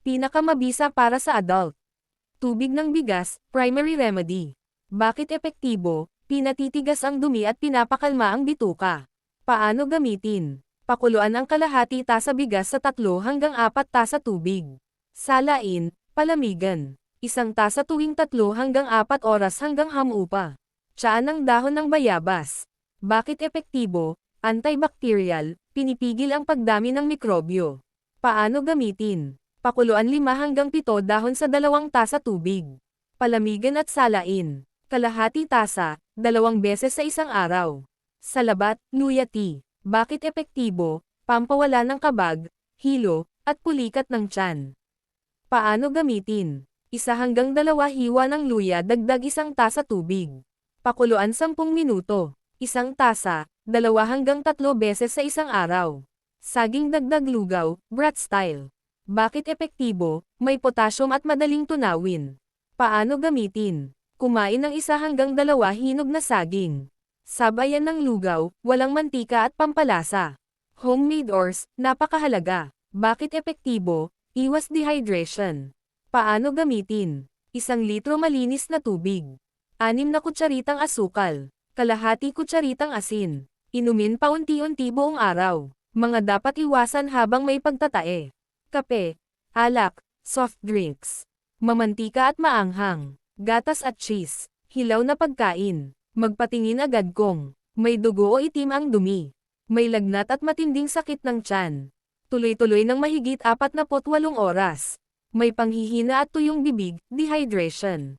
Pinakamabisa para sa adult. Tubig ng bigas, primary remedy. Bakit epektibo? Pinatitigas ang dumi at pinapakalma ang bituka. Paano gamitin? Pakuluan ang kalahati tasa bigas sa 3 hanggang 4 tasa tubig. Salain, palamigan. 1 tasa tuwing 3 hanggang 4 oras hanggang hamupa. Tiyaan ng dahon ng bayabas. Bakit epektibo? Antibacterial, pinipigil ang pagdami ng mikrobyo. Paano gamitin? Pakuluan 5 hanggang 7 dahon sa 2 tasa tubig. Palamigan at salain. Kalahati tasa, 2 beses sa isang araw. Salabat, luya tea. Bakit epektibo? Pampawala ng kabag, hilo, at pulikat ng tiyan. Paano gamitin? 1 hanggang 2 hiwa ng luya dagdag 1 tasa tubig. Pakuluan 10 minuto. 1 tasa, 2 hanggang 3 beses sa isang araw. Saging dagdag lugaw, brat style. Bakit epektibo? May potassium at madaling tunawin. Paano gamitin? Kumain ng 1 hanggang 2 hinog na saging. Sabayan ng lugaw, walang mantika at pampalasa. Homemade oats, napakahalaga. Bakit epektibo? Iwas dehydration. Paano gamitin? 1 litro malinis na tubig. 6 na kutsaritang asukal. Kalahati kutsaritang asin. Inumin paunti-unti buong araw. Mga dapat iwasan habang may pagtatae. Kape, alak, soft drinks. Mamantika at maanghang. Gatas at cheese. Hilaw na pagkain. Magpatingin agad kung may dugo o itim ang dumi. May lagnat at matinding sakit ng tiyan. Tuloy-tuloy ng mahigit 48 oras. May panghihina at tuyong bibig, dehydration.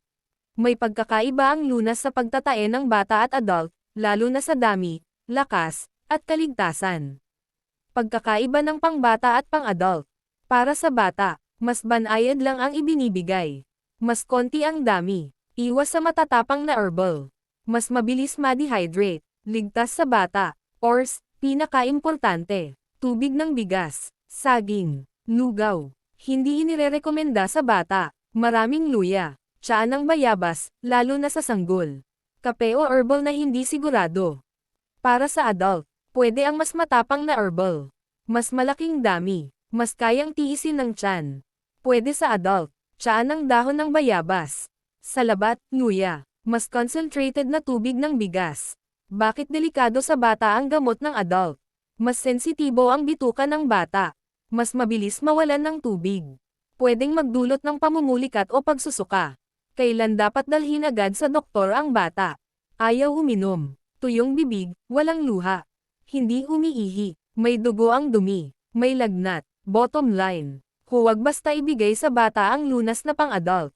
May pagkakaiba ang lunas sa pagtatae ng bata at adult, lalo na sa dami, lakas, at kaligtasan. Pagkakaiba ng pangbata at pang-adult. Para sa bata, mas banayad lang ang ibinibigay. Mas konti ang dami. Iwas sa matatapang na herbal. Mas mabilis ma-dehydrate. Ligtas sa bata. Oats, pinaka-importante. Tubig ng bigas, saging, lugaw. Hindi inirerekomenda sa bata. Maraming luya. Tiyaan ng bayabas, lalo na sa sanggol. Kape o herbal na hindi sigurado. Para sa adult, pwede ang mas matapang na herbal. Mas malaking dami. Mas kayang tiisin ng tiyan. Pwede sa adult, tiyaan ng dahon ng bayabas. Salabat, luya. Mas concentrated na tubig ng bigas. Bakit delikado sa bata ang gamot ng adult? Mas sensitibo ang bituka ng bata. Mas mabilis mawalan ng tubig. Pwedeng magdulot ng pamumulikat o pagsusuka. Kailan dapat dalhin agad sa doktor ang bata? Ayaw uminom. Tuyong bibig, walang luha. Hindi umiihi. May dugo ang dumi. May lagnat. Bottom line, huwag basta ibigay sa bata ang lunas na pang-adult.